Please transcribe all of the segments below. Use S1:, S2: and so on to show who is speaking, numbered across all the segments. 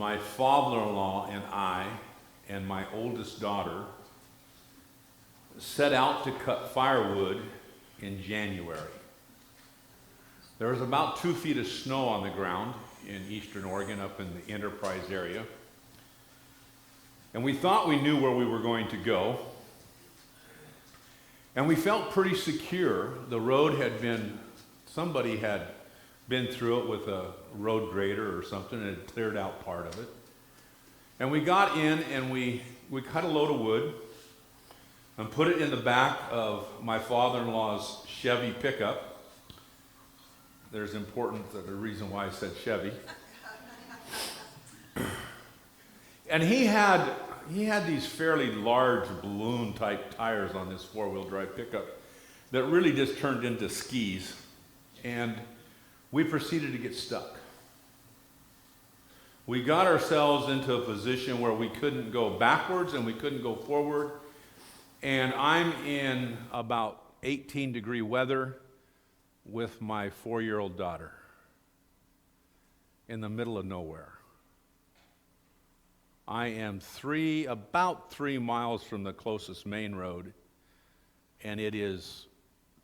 S1: my father-in-law and I and my oldest daughter set out to cut firewood in January. There was about 2 feet of snow on the ground in eastern Oregon, up in the Enterprise area. And we thought we knew where we were going to go. And we felt pretty secure. The road had been, somebody had been through it with a road grader or something and had cleared out part of it. And we got in and we cut a load of wood and put it in the back of my father-in-law's Chevy pickup. There's the reason why I said Chevy. And he had these fairly large balloon-type tires on this four-wheel drive pickup that really just turned into skis. And we proceeded to get stuck. We got ourselves into a position where we couldn't go backwards and we couldn't go forward. And I'm in about 18-degree weather with my 4-year-old daughter in the middle of nowhere. I am about 3 miles from the closest main road, and it is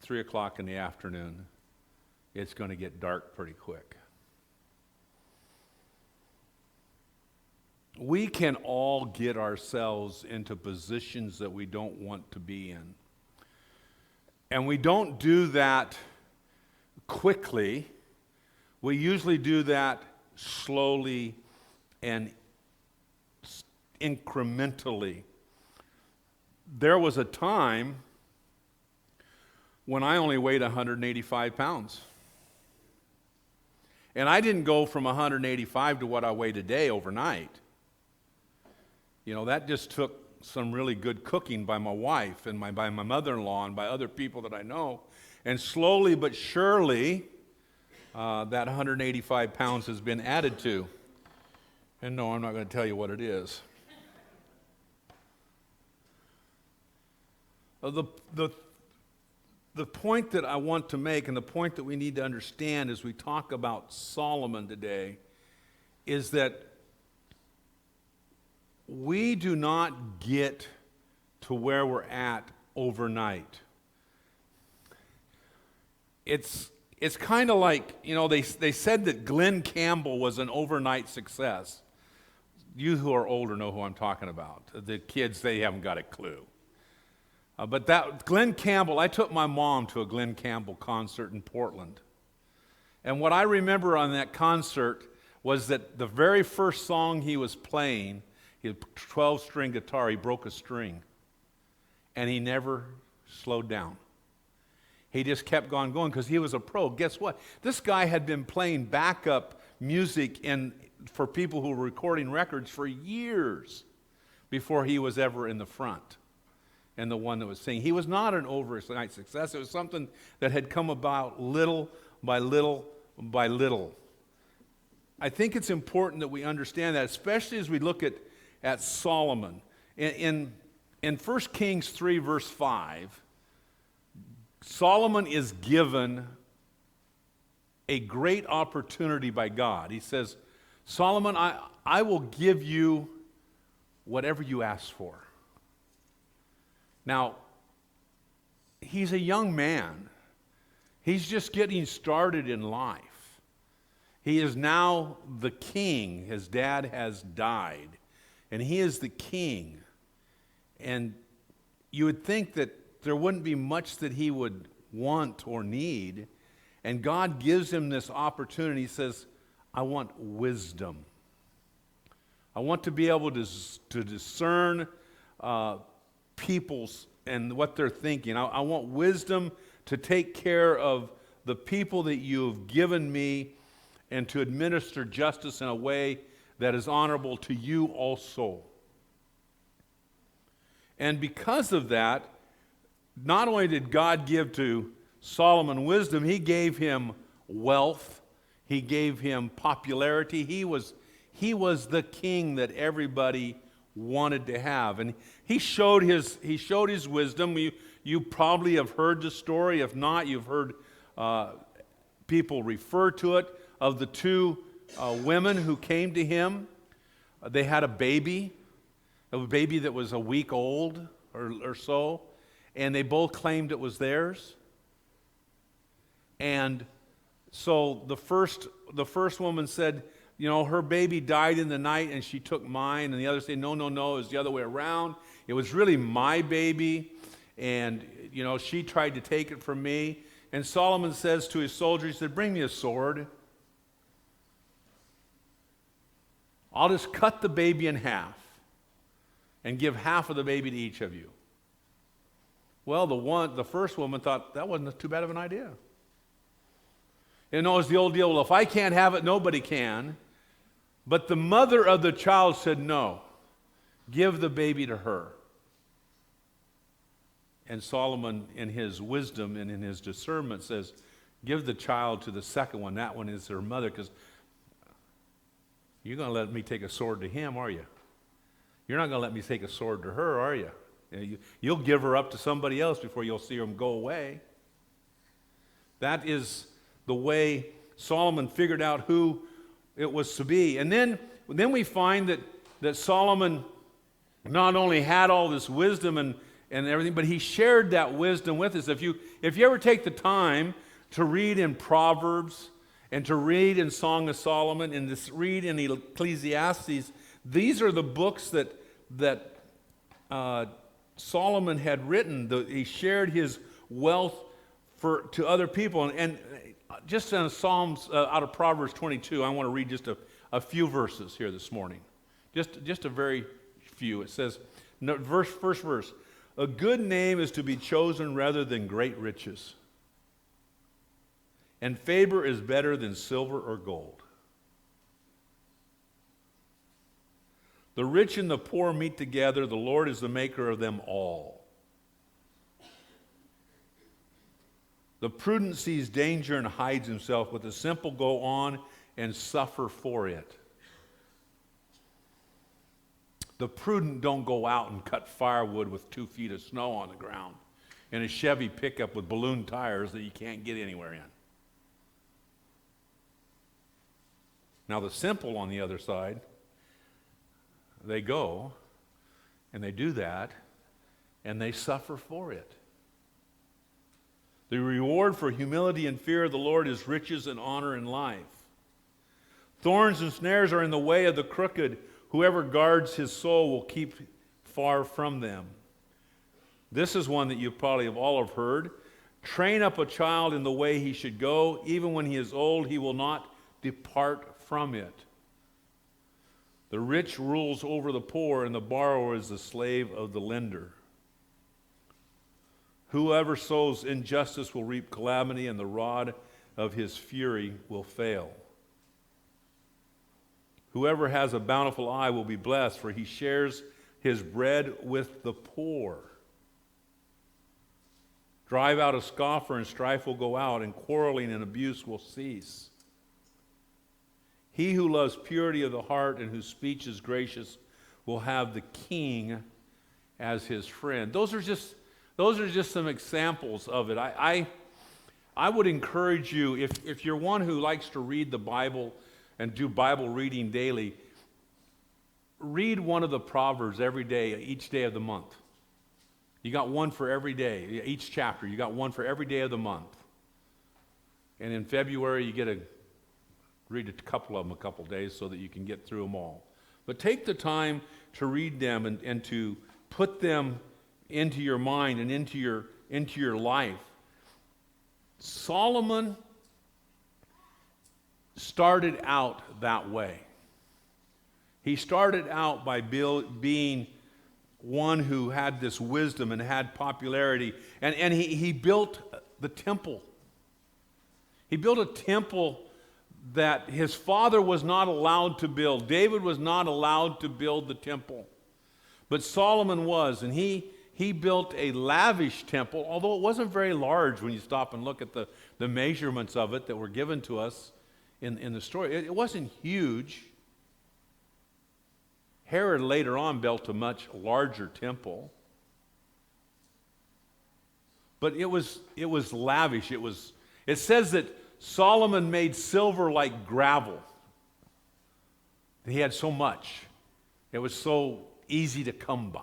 S1: 3 o'clock in the afternoon. It's going to get dark pretty quick. We can all get ourselves into positions that we don't want to be in. And we don't do that quickly. We usually do that slowly and incrementally. There was a time when I only weighed 185 pounds. And I didn't go from 185 to what I weigh today overnight. You know, that just took some really good cooking by my wife and by my mother-in-law and by other people that I know. And slowly but surely, that 185 pounds has been added to. And no, I'm not going to tell you what it is. The point that I want to make, and the point that we need to understand as we talk about Solomon today, is that we do not get to where we're at overnight. It's kind of like, you know, they said that Glenn Campbell was an overnight success. You who are older know who I'm talking about. The kids, they haven't got a clue. But that Glenn Campbell, I took my mom to a Glenn Campbell concert in Portland. And what I remember on that concert was that the very first song he was playing, he had a 12-string guitar, he broke a string. And he never slowed down. He just kept on going because he was a pro. Guess what? This guy had been playing backup music for people who were recording records for years before he was ever in the front and the one that was singing. He was not an overnight success. It was something that had come about little by little by little. I think it's important that we understand that, especially as we look at Solomon. In 1 Kings 3, verse 5, Solomon is given a great opportunity by God. He says, Solomon, I will give you whatever you ask for. Now, he's a young man. He's just getting started in life. He is now the king. His dad has died, and he is the king. And you would think that there wouldn't be much that he would want or need. And God gives him this opportunity. He says, I want wisdom. I want to be able to discern people's and what they're thinking. I want wisdom to take care of the people that you have given me and to administer justice in a way that is honorable to you also. And because of that, not only did God give to Solomon wisdom, he gave him wealth, he gave him popularity. He was the king that everybody wanted to have. And he showed his wisdom. You probably have heard the story. If not, you've heard people refer to it, of the two women who came to him. They had a baby that was a week old or so, and they both claimed it was theirs. And so the first woman said, her baby died in the night and she took mine. And the other said, no, it was the other way around. It was really my baby. And, she tried to take it from me. And Solomon says to his soldiers, he said, bring me a sword. I'll just cut the baby in half and give half of the baby to each of you. Well, the first woman thought that wasn't too bad of an idea. It's the old deal, well, if I can't have it, nobody can. But the mother of the child said, no, give the baby to her. And Solomon, in his wisdom and in his discernment, says, give the child to the second one. That one is her mother, because you're going to let me take a sword to him, are you? You're not going to let me take a sword to her, are you? You'll give her up to somebody else before you'll see them go away. That is the way Solomon figured out who it was to be. And then we find that Solomon not only had all this wisdom and everything, but he shared that wisdom with us. If you ever take the time to read in Proverbs and to read in Song of Solomon and to read in Ecclesiastes, these are the books that Solomon had written. He shared his wealth to other people. And just in Psalms, out of Proverbs 22, I want to read just a few verses here this morning. Just a very few. It says, first verse, a good name is to be chosen rather than great riches, and favor is better than silver or gold. The rich and the poor meet together. The Lord is the maker of them all. The prudent sees danger and hides himself, but the simple go on and suffer for it. The prudent don't go out and cut firewood with 2 feet of snow on the ground in a Chevy pickup with balloon tires that you can't get anywhere in. Now the simple, on the other side, they go and they do that and they suffer for it. The reward for humility and fear of the Lord is riches and honor and life. Thorns and snares are in the way of the crooked. Whoever guards his soul will keep far from them. This is one that you probably have all have heard. Train up a child in the way he should go. Even when he is old, he will not depart from it. The rich rules over the poor, and the borrower is the slave of the lender. Whoever sows injustice will reap calamity, and the rod of his fury will fail. Whoever has a bountiful eye will be blessed, for he shares his bread with the poor. Drive out a scoffer, and strife will go out, and quarreling and abuse will cease. He who loves purity of the heart and whose speech is gracious will have the king as his friend. Those are just some examples of it. I would encourage you, if you're one who likes to read the Bible and do Bible reading daily, read one of the Proverbs every day, each day of the month. You got one for every day, each chapter. You got one for every day of the month. And in February, you get to read a couple of them a couple days so that you can get through them all. But take the time to read them and to put them into your mind and into your life. Solomon started out that way. He started out by being one who had this wisdom and had popularity. And he built the temple. He built a temple that his father was not allowed to build. David was not allowed to build the temple. But Solomon was, and he built a lavish temple, although it wasn't very large when you stop and look at the measurements of it that were given to us in the story. It wasn't huge. Herod later on built a much larger temple. But it was lavish. It says that Solomon made silver like gravel. He had so much. It was so easy to come by.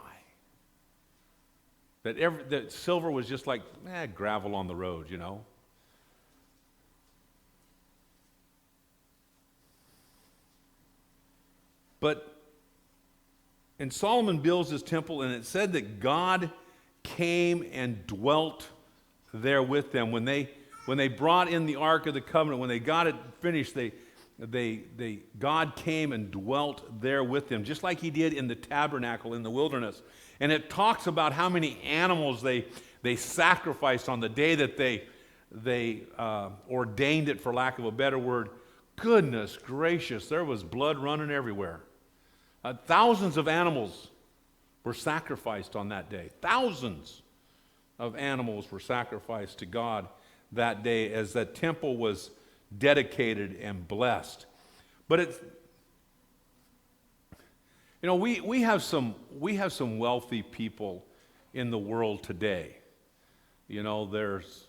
S1: That silver was just like gravel on the road, you know. But and Solomon builds his temple, and it said that God came and dwelt there with them. When they brought in the Ark of the Covenant, when they got it finished, God came and dwelt there with them, just like he did in the tabernacle in the wilderness. And it talks about how many animals they sacrificed on the day that they ordained it, for lack of a better word. Goodness gracious, there was blood running everywhere. Thousands of animals were sacrificed on that day. Thousands of animals were sacrificed to God that day as that temple was dedicated and blessed. But it's, you know, we have some wealthy people in the world today. You know, there's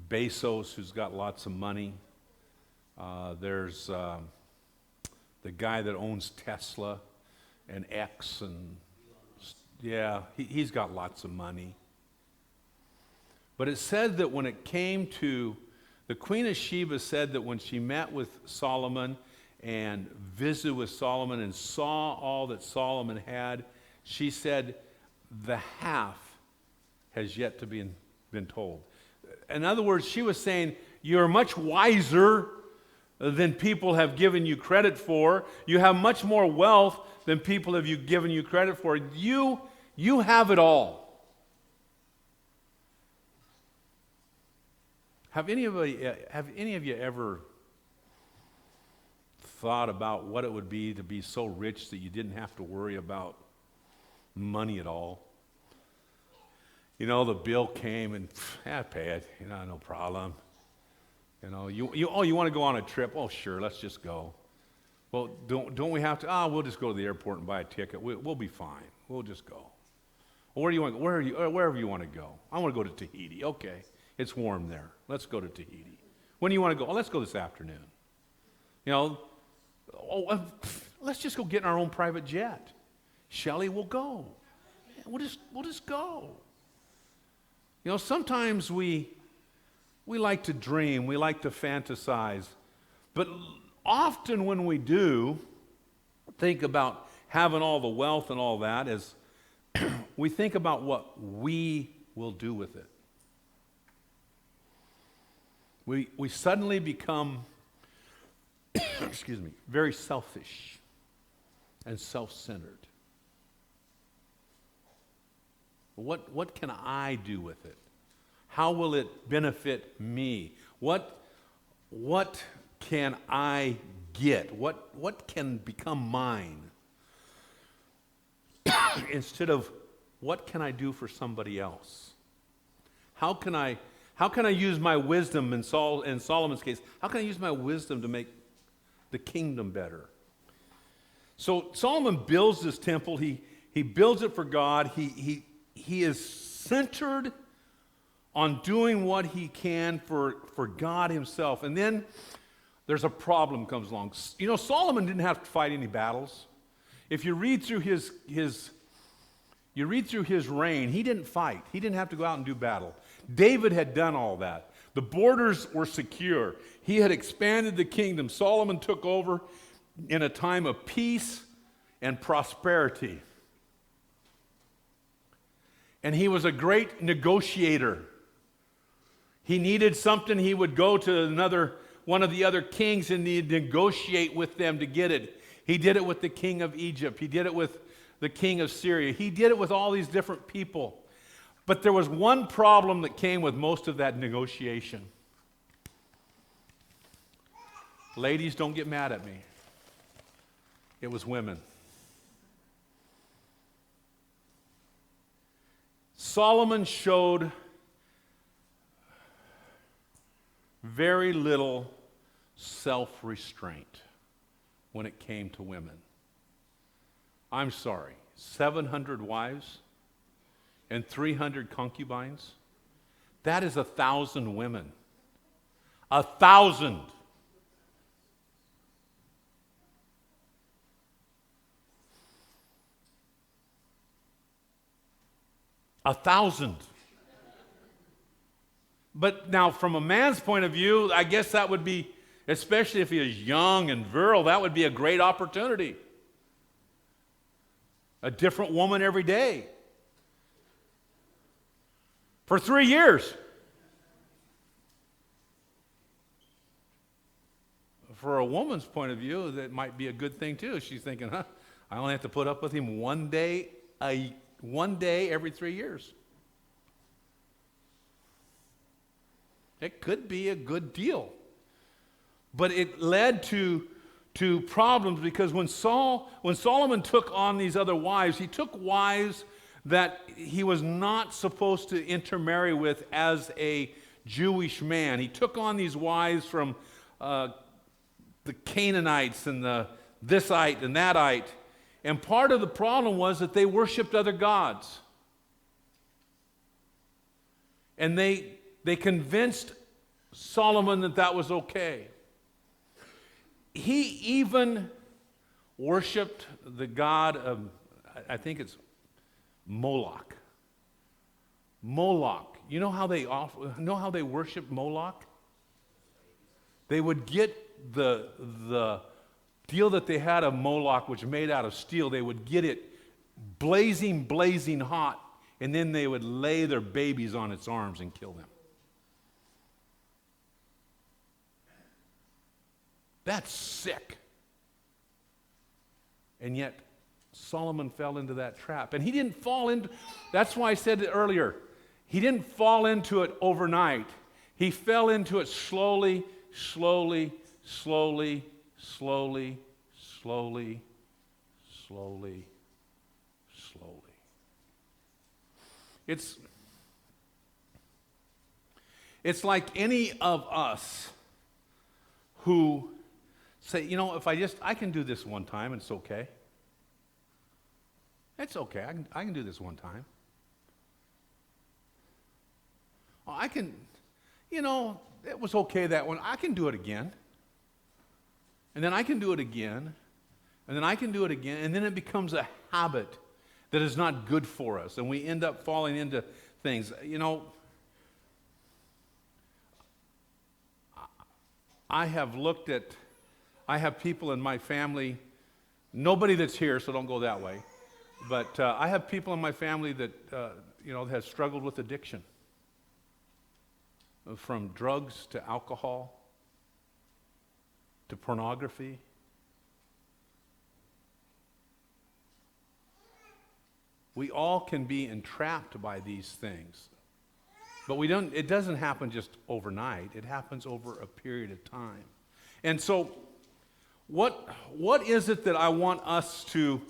S1: Bezos, who's got lots of money. There's the guy that owns Tesla and X, and yeah, he's got lots of money. But it said that when it came to, the Queen of Sheba said that when she met with Solomon and visited with Solomon and saw all that Solomon had, she said, the half has yet to be been told. In other words, she was saying, you're much wiser than people have given you credit for. You have much more wealth than people have given you credit for. You have it all. Have any of you ever thought about what it would be to be so rich that you didn't have to worry about money at all? You know, the bill came and pay it. You know, no problem. You know, you want to go on a trip? Oh, sure, let's just go. Well, don't we have to? We'll just go to the airport and buy a ticket. We'll be fine. We'll just go. Well, where do you want to go? Wherever you want to go. I want to go to Tahiti. Okay, it's warm there. Let's go to Tahiti. When do you want to go? Oh, let's go this afternoon. You know, let's just go get in our own private jet. Shelley will go. We'll just go. You know, sometimes we like to dream, we like to fantasize, but often when we do think about having all the wealth and all that, is we think about what we will do with it. We suddenly become, excuse me, very selfish and self-centered. What can I do with it? How will it benefit me? What can I get? What can become mine? Instead of what can I do for somebody else? How can I use my wisdom in Solomon's case? How can I use my wisdom to make the kingdom better? So Solomon builds this temple. He builds it for God. He is centered on doing what he can for God himself. And then there's a problem comes along. You know, Solomon didn't have to fight any battles. If you read through his reign, he didn't fight. He didn't have to go out and do battle. David had done all that. The borders were secure. He had expanded the kingdom. Solomon took over in a time of peace and prosperity. And he was a great negotiator. He needed something, he would go to one of the other kings and he'd negotiate with them to get it. He did it with the king of Egypt. He did it with the king of Syria. He did it with all these different people. But there was one problem that came with most of that negotiation. Ladies, don't get mad at me. It was women. Solomon showed very little self-restraint when it came to women. I'm sorry, 700 wives and 300 concubines? That is 1,000 women. 1,000. 1,000. But now, from a man's point of view, I guess that would be, especially if he is young and virile, that would be a great opportunity. A different woman every day. For 3 years. For a woman's point of view, that might be a good thing too. She's thinking, I only have to put up with him one day every 3 years. It could be a good deal. But it led to problems, because when Solomon took on these other wives, he took wives that he was not supposed to intermarry with as a Jewish man. He took on these wives from the Canaanites and the thisite and thatite. And part of the problem was that they worshiped other gods. And they convinced Solomon that that was okay. He even worshiped the god of, I think it's Moloch. Moloch. You know how they worship Moloch? They would get the deal that they had of Moloch, which was made out of steel. They would get it blazing hot, and then they would lay their babies on its arms and kill them. That's sick. And yet, Solomon fell into that trap. And he didn't fall into, that's why I said it earlier, he didn't fall into it overnight. He fell into it slowly. It's like any of us who say, if I can do this one time, it's okay. It's okay, I can do this one time. Oh, I can, it was okay that one, I can do it again. And then I can do it again. And then I can do it again. And then it becomes a habit that is not good for us. And we end up falling into things. I have people in my family, nobody that's here, so don't go that way. But I have people in my family that, has struggled with addiction. From drugs to alcohol to pornography. We all can be entrapped by these things. But it doesn't happen just overnight. It happens over a period of time. And so what is it that I want us to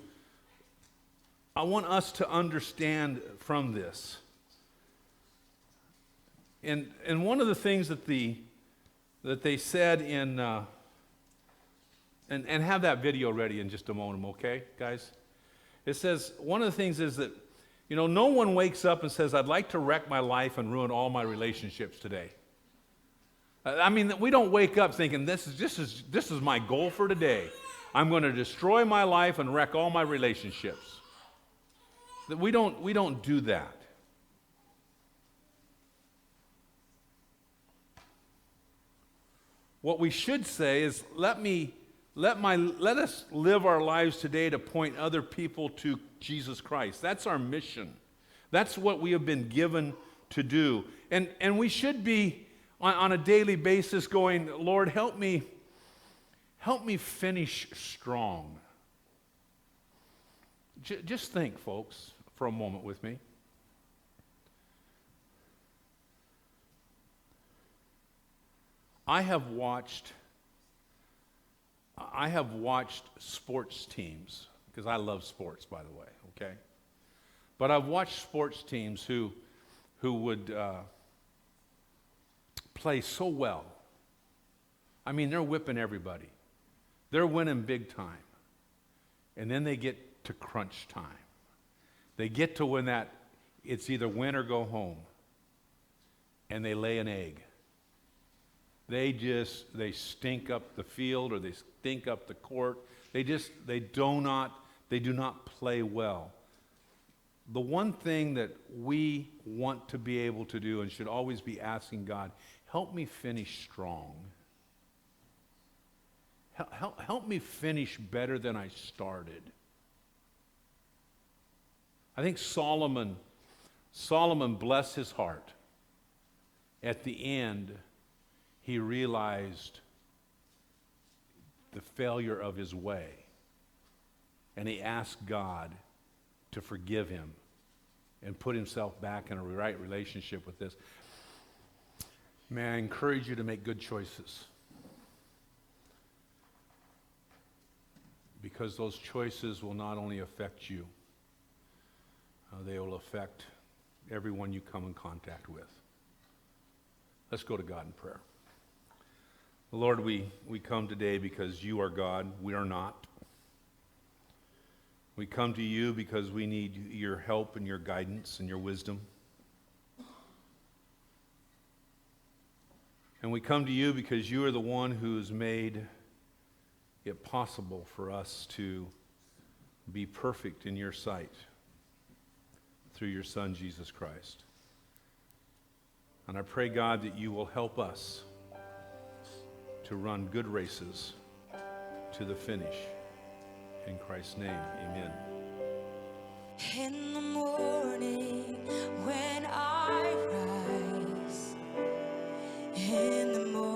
S1: understand from this? And one of the things that they said in and have that video ready in just a moment, okay, guys? It says, one of the things is that, no one wakes up and says, I'd like to wreck my life and ruin all my relationships today. We don't wake up thinking, this is my goal for today. I'm going to destroy my life and wreck all my relationships. We don't do that. What we should say is, let us live our lives today to point other people to Jesus Christ. That's our mission. That's what we have been given to do. And we should be on a daily basis going, Lord, help me finish strong. Just think, folks, for a moment with me. I have watched sports teams, because I love sports, by the way, okay? But I've watched sports teams who would play so well. They're whipping everybody. They're winning big time. And then they get to crunch time. They get to when it's either win or go home. And they lay an egg. They stink up the field, or they stink up the court. They do not play well. the one thing that we want to be able to do and should always be asking God, help me finish strong. Help me finish better than I started. I think Solomon, bless his heart. At the end, he realized the failure of his way. And he asked God to forgive him and put himself back in a right relationship with this. May I encourage you to make good choices? Because those choices will not only affect you, they will affect everyone you come in contact with. Let's go to God in prayer. Lord, we come today because you are God, we are not. We come to you because we need your help and your guidance and your wisdom. And we come to you because you are the one who has made it possible for us to be perfect in your sight through your Son, Jesus Christ. And I pray, God, that you will help us to run good races to the finish. In Christ's name, amen.
S2: In the morning when I rise, in the morning